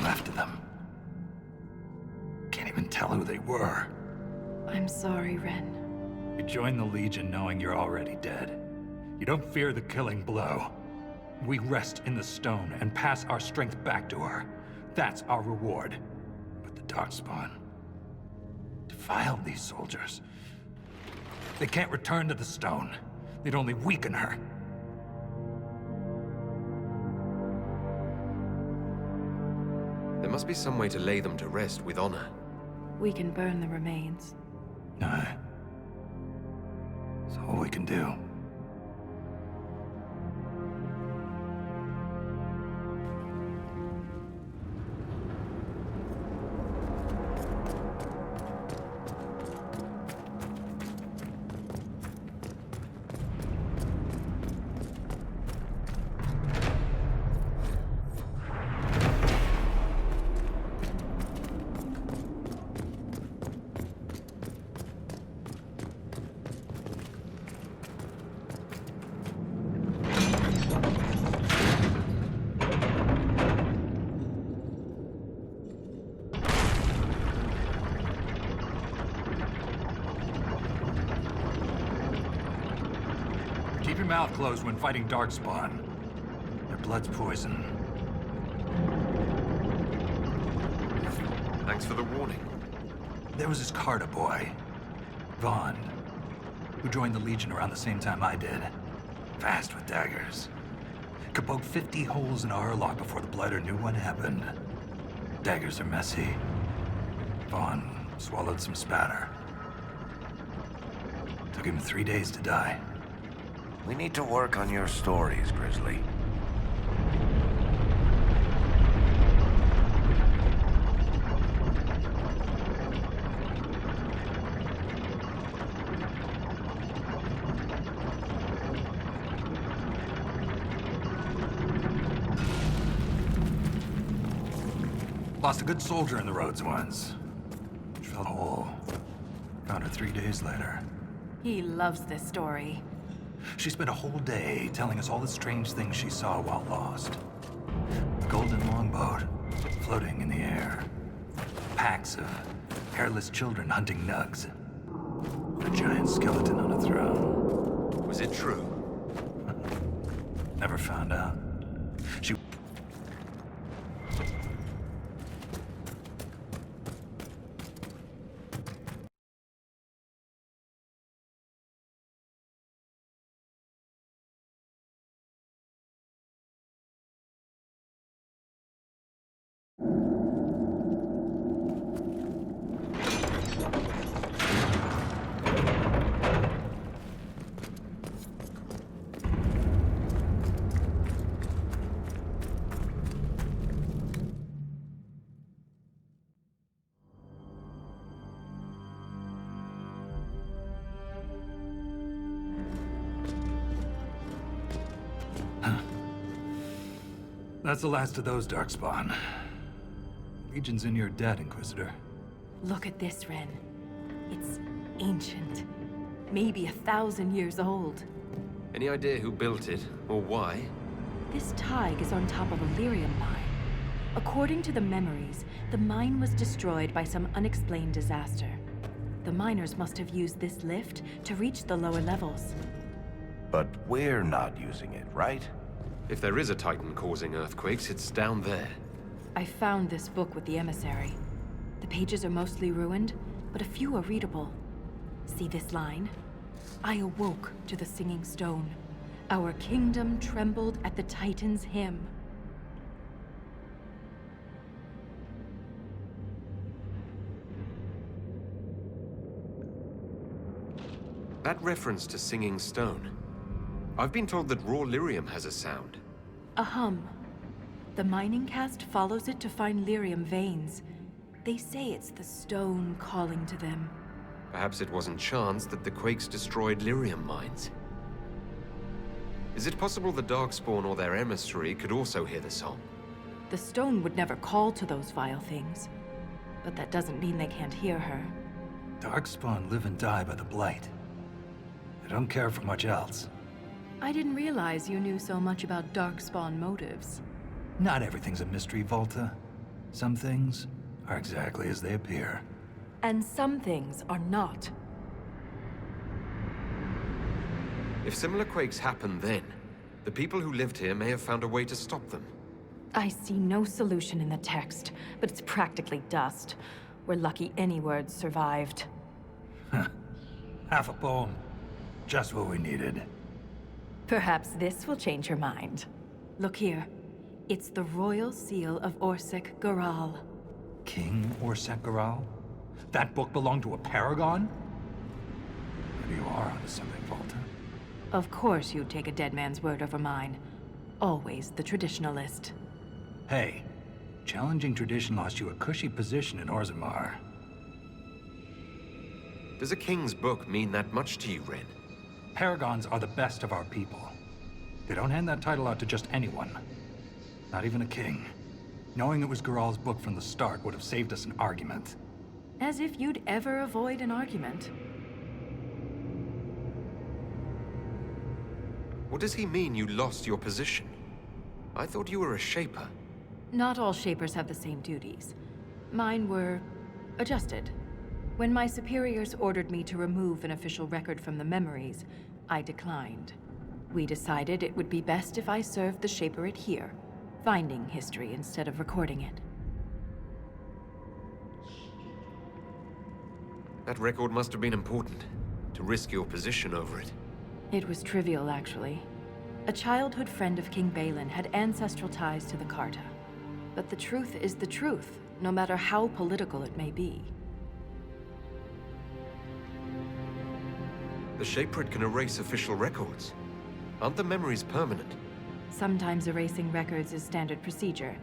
left of them. Can't even tell who they were. I'm sorry, Ren. You joined the Legion knowing you're already dead. You don't fear the killing blow. We rest in the stone and pass our strength back to her. That's our reward. But the Darkspawn defiled these soldiers. They can't return to the stone. They'd only weaken her. There must be some way to lay them to rest with honor. We can burn the remains. No. It's all we can do. Keep your mouth closed when fighting Darkspawn. Their blood's poison. Thanks for the warning. There was this Carter boy, Vaughn, who joined the Legion around the same time I did. Fast with daggers. Could poke 50 holes in a Hurlock before the Blighter knew what happened. Daggers are messy. Vaughn swallowed some spatter. Took him 3 days to die. We need to work on your stories, Grizzly. Lost a good soldier in the roads once. She fell whole. Found her 3 days later. He loves this story. She spent a whole day telling us all the strange things she saw while lost. The golden longboat, floating in the air. Packs of hairless children hunting nugs. A giant skeleton on a throne. Was it true? Never found out. She... That's the last of those Darkspawn. Legion's in your debt, Inquisitor. Look at this, Ren. It's ancient. Maybe 1,000 years old. Any idea who built it, or why? This Tig is on top of a lyrium mine. According to the memories, the mine was destroyed by some unexplained disaster. The miners must have used this lift to reach the lower levels. But we're not using it, right? If there is a Titan causing earthquakes, it's down there. I found this book with the emissary. The pages are mostly ruined, but a few are readable. See this line? I awoke to the singing stone. Our kingdom trembled at the Titan's hymn. That reference to singing stone. I've been told that raw lyrium has a sound. A hum. The mining cast follows it to find lyrium veins. They say it's the stone calling to them. Perhaps it wasn't chance that the quakes destroyed lyrium mines. Is it possible the Darkspawn or their emissary could also hear the song? The stone would never call to those vile things. But that doesn't mean they can't hear her. Darkspawn live and die by the Blight. They don't care for much else. I didn't realize you knew so much about Darkspawn motives. Not everything's a mystery, Volta. Some things are exactly as they appear. And some things are not. If similar quakes happen then, the people who lived here may have found a way to stop them. I see no solution in the text, but it's practically dust. We're lucky any words survived. Half a poem. Just what we needed. Perhaps this will change your mind. Look here. It's the royal seal of Orsec Garal. King Orsec Garal? That book belonged to a paragon? Maybe you are onto something, Volta. Of course you'd take a dead man's word over mine. Always the traditionalist. Hey, challenging tradition lost you a cushy position in Orzammar. Does a king's book mean that much to you, Ren? Paragons are the best of our people. They don't hand that title out to just anyone. Not even a king. Knowing it was Garal's book from the start would have saved us an argument. As if you'd ever avoid an argument. What does he mean you lost your position? I thought you were a Shaper. Not all Shapers have the same duties. Mine were adjusted. When my superiors ordered me to remove an official record from the memories, I declined. We decided it would be best if I served the Shaperate here, finding history instead of recording it. That record must have been important, to risk your position over it. It was trivial, actually. A childhood friend of King Balin had ancestral ties to the Carta. But the truth is the truth, no matter how political it may be. The Shaperate can erase official records. Aren't the memories permanent? Sometimes erasing records is standard procedure.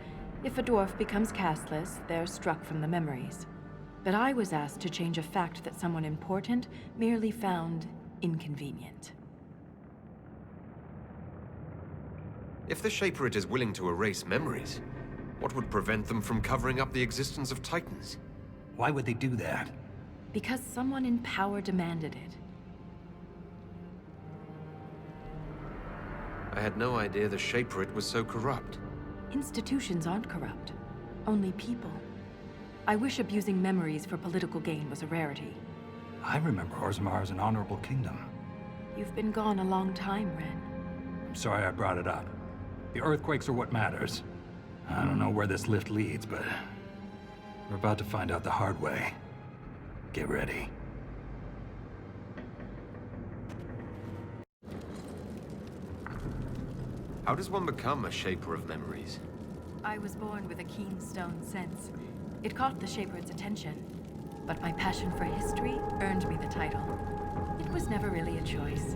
If a dwarf becomes castless, they're struck from the memories. But I was asked to change a fact that someone important merely found inconvenient. If the Shaperate is willing to erase memories, what would prevent them from covering up the existence of Titans? Why would they do that? Because someone in power demanded it. I had no idea the Shaperate was so corrupt. Institutions aren't corrupt. Only people. I wish abusing memories for political gain was a rarity. I remember Orzammar as an honorable kingdom. You've been gone a long time, Ren. I'm sorry I brought it up. The earthquakes are what matters. I don't know where this lift leads, but we're about to find out the hard way. Get ready. How does one become a Shaper of memories? I was born with a keen stone sense. It caught the Shaperate's attention. But my passion for history earned me the title. It was never really a choice.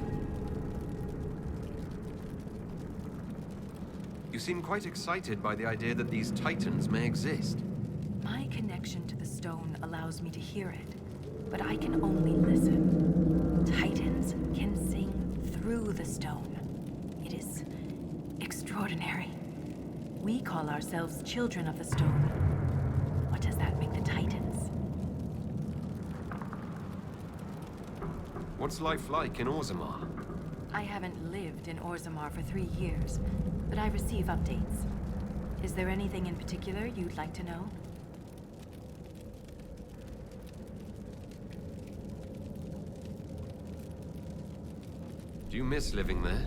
You seem quite excited by the idea that these Titans may exist. My connection to the stone allows me to hear it, but I can only listen. Titans can sing through the stone. It is extraordinary. We call ourselves children of the stone. What does that make the Titans? What's life like in Orzammar? I haven't lived in Orzammar for 3 years, but I receive updates. Is there anything in particular you'd like to know? Do you miss living there?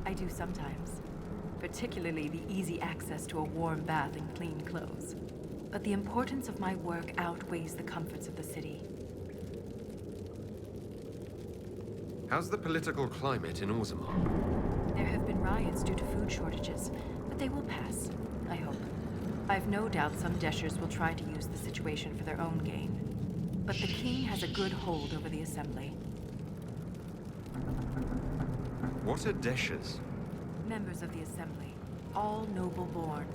I do sometimes. Particularly the easy access to a warm bath and clean clothes. But the importance of my work outweighs the comforts of the city. How's the political climate in Orzammar? There have been riots due to food shortages, but they will pass, I hope. I've no doubt some Deshers will try to use the situation for their own gain. But the king has a good hold over the assembly. What are Deshers? Members of the assembly, all noble-born.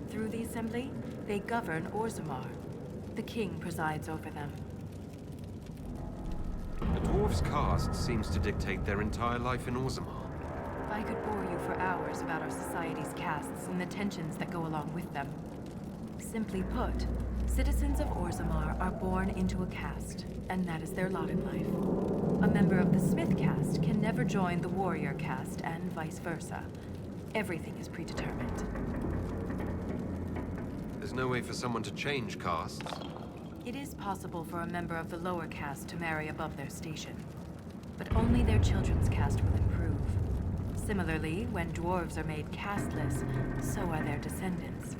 Through the assembly, they govern Orzammar. The king presides over them. The dwarf's caste seems to dictate their entire life in Orzammar. I could bore you for hours about our society's castes and the tensions that go along with them. Simply put, citizens of Orzammar are born into a caste, and that is their lot in life. A member of the Smith caste can never join the warrior caste, and vice versa. Everything is predetermined. There's no way for someone to change castes. It is possible for a member of the lower caste to marry above their station, but only their children's caste will improve. Similarly, when dwarves are made casteless, so are their descendants.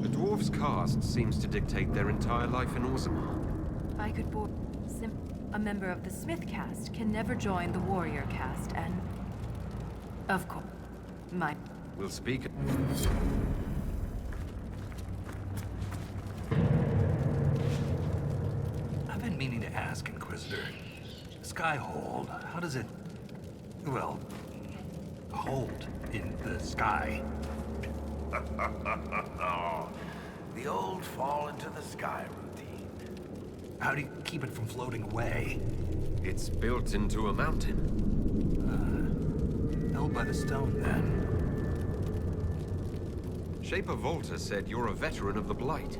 The dwarf's caste seems to dictate their entire life in Orzammar. I could board a member of the Smith caste can never join the warrior caste, and of course, We'll speak. I've been meaning to ask, Inquisitor. Skyhold, how does it, well, hold in the sky? The old fall into the sky routine. How do you keep it from floating away? It's built into a mountain. Held by the stone, then. Shaper Volta said you're a veteran of the Blight.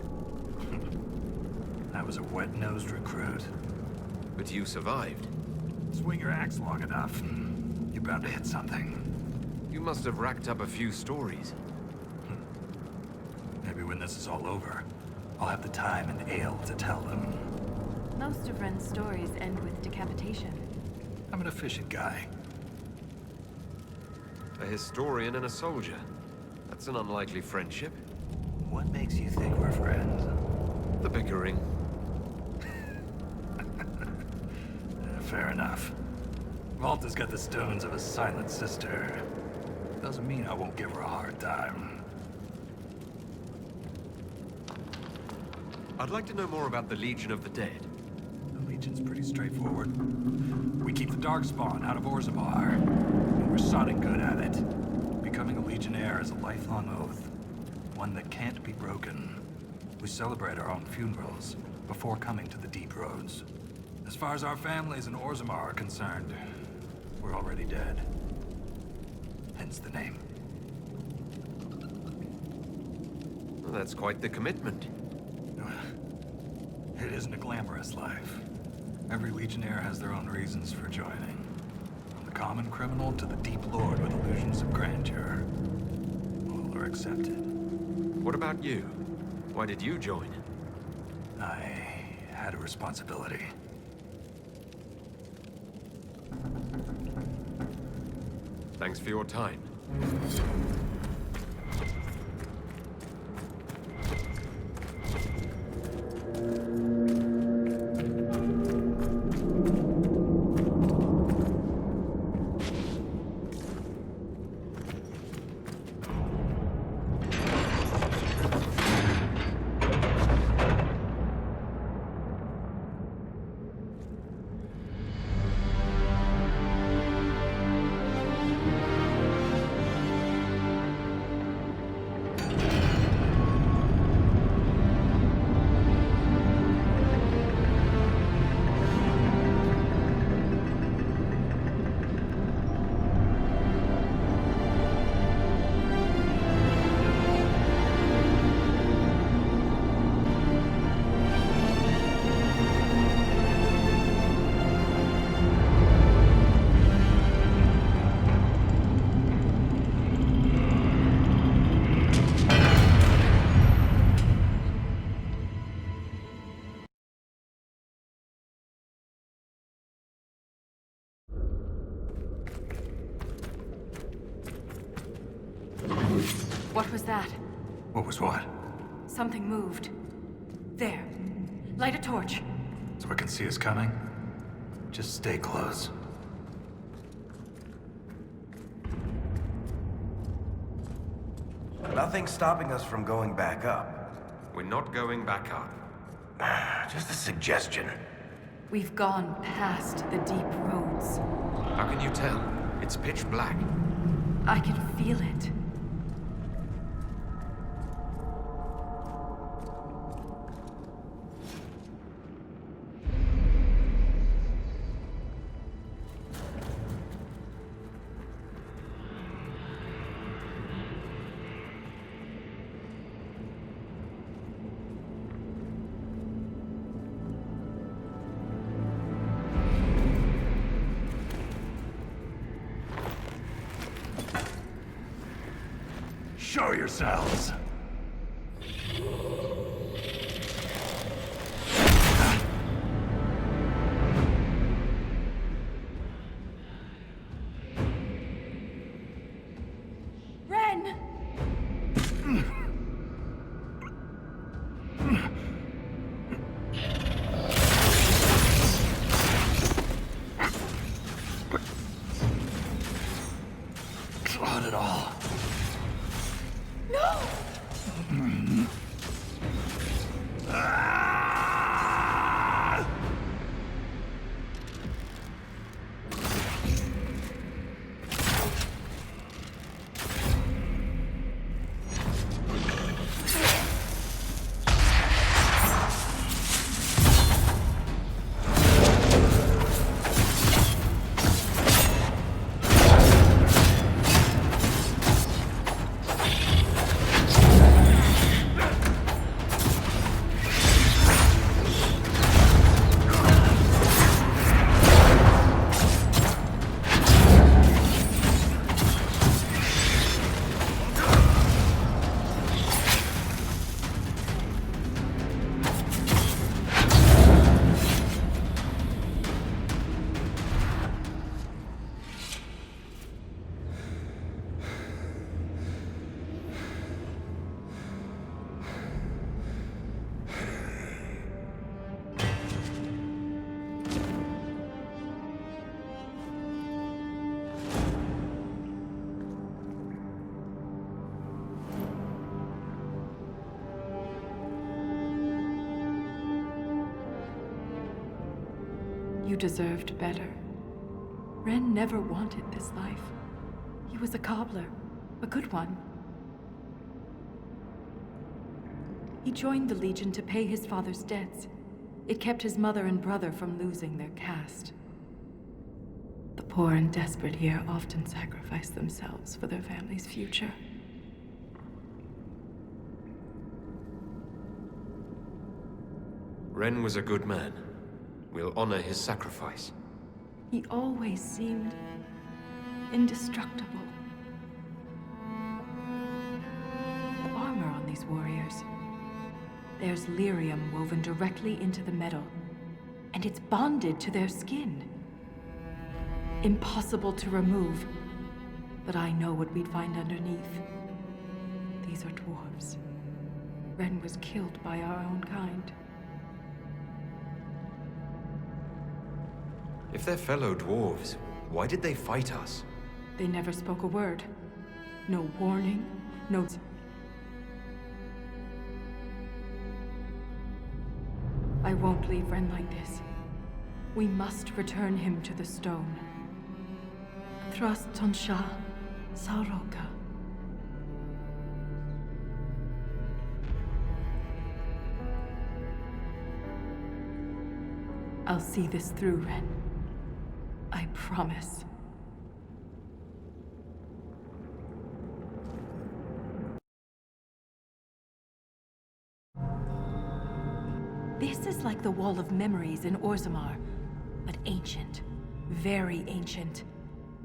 I was a wet-nosed recruit. But you survived. Swing your axe long enough, you're bound to hit something. You must have racked up a few stories. Maybe when this is all over, I'll have the time and ale to tell them. most of Ren's stories end with decapitation. I'm an efficient guy. A historian and a soldier. That's an unlikely friendship. What makes you think we're friends? The bickering. Fair enough. Malta's got the stones of a silent sister. Doesn't mean I won't give her a hard time. I'd like to know more about the Legion of the Dead. The Legion's pretty straightforward. We keep the Darkspawn out of Orzammar, and we're sodding good at it. Becoming a Legionnaire is a lifelong oath, one that can't be broken. We celebrate our own funerals before coming to the Deep Roads. As far as our families in Orzammar are concerned, we're already dead. Hence the name. Well, that's quite the commitment. It isn't a glamorous life. Every Legionnaire has their own reasons for joining. From the common criminal to the deep lord with illusions of grandeur. All are accepted. What about you? Why did you join? I had a responsibility. Thanks for your time. What was that? What was what? Something moved. There. Light a torch. So I can see us coming? Just stay close. Nothing's stopping us from going back up. We're not going back up. Just a suggestion. We've gone past the deep roads. How can you tell? It's pitch black. I can feel it. Show yourselves! Ren! Not at all. No! You deserved better. Ren never wanted this life. He was a cobbler, a good one. He joined the Legion to pay his father's debts. It kept his mother and brother from losing their caste. The poor and desperate here often sacrifice themselves for their family's future. Ren was a good man. We'll honor his sacrifice. He always seemed indestructible. The armor on these warriors. There's lyrium woven directly into the metal, and it's bonded to their skin. Impossible to remove, but I know what we'd find underneath. These are dwarves. Ren was killed by our own kind. If they're fellow dwarves, why did they fight us? They never spoke a word. No warning, no... I won't leave Ren like this. We must return him to the stone. Thrust Tonsha Saroka. I'll see this through, Ren. I promise. This is like the Wall of Memories in Orzammar, but ancient. Very ancient.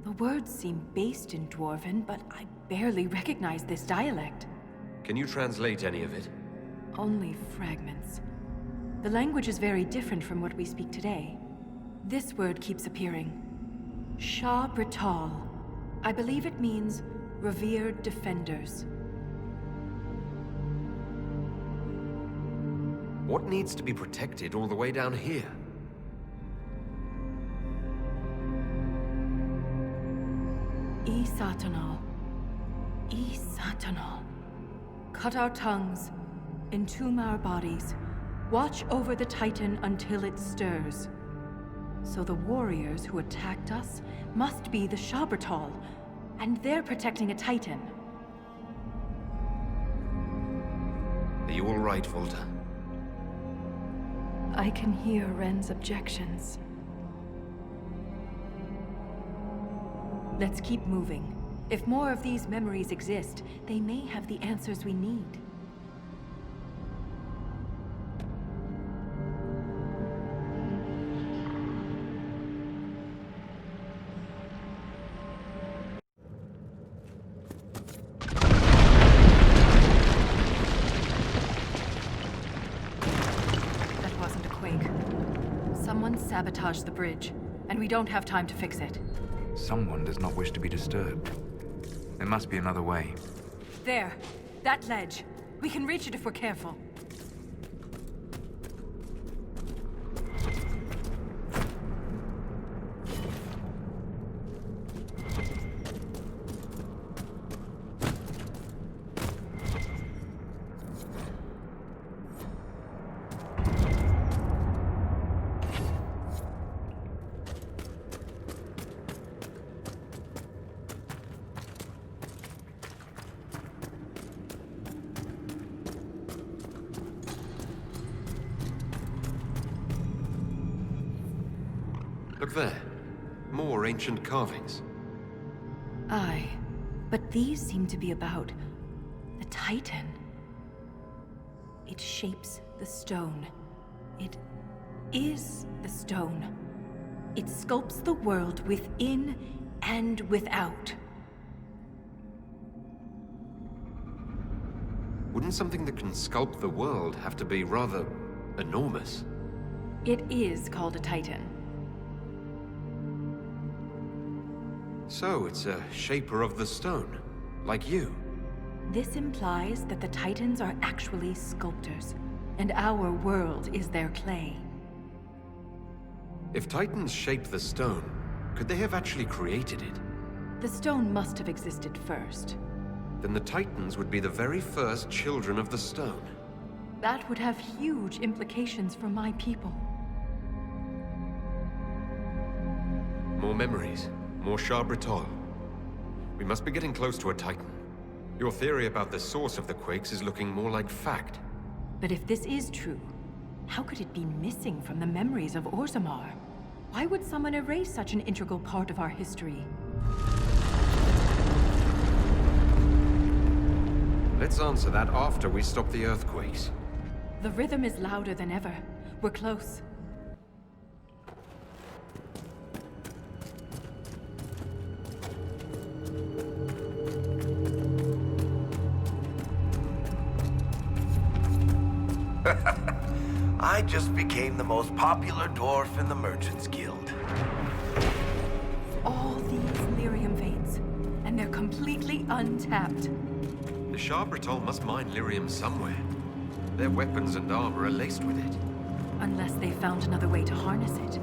The words seem based in Dwarven, but I barely recognize this dialect. Can you translate any of it? Only fragments. The language is very different from what we speak today. This word keeps appearing. Shah Brital. I believe it means revered defenders. What needs to be protected all the way down here? Satanal. Satanal. Cut our tongues, entomb our bodies, watch over the Titan until it stirs. So the warriors who attacked us must be the Shabratal, and they're protecting a Titan. Are you all right, Volta? I can hear Ren's objections. Let's keep moving. If more of these memories exist, they may have the answers we need. sabotaged the bridge, and we don't have time to fix it. Someone does not wish to be disturbed. There must be another way. There. That ledge. We can reach it if we're careful. Look there. More ancient carvings. Aye. But these seem to be about the Titan. It shapes the stone. It is the stone. It sculpts the world within and without. Wouldn't something that can sculpt the world have to be rather enormous? It is called a Titan. So it's a shaper of the stone, like you. This implies that the Titans are actually sculptors, and our world is their clay. If Titans shape the stone, could they have actually created it? The stone must have existed first. Then the Titans would be the very first children of the stone. That would have huge implications for my people. More memories, more Shah Britol. We must be getting close to a Titan. Your theory about the source of the quakes is looking more like fact. But if this is true, how could it be missing from the memories of Orzammar? Why would someone erase such an integral part of our history? Let's answer that after we stop the earthquakes. The rhythm is louder than ever. We're close. I just became the most popular dwarf in the Merchants Guild. All these lyrium veins, and they're completely untapped. The Shah Britol must mine lyrium somewhere. Their weapons and armor are laced with it. Unless they found another way to harness it.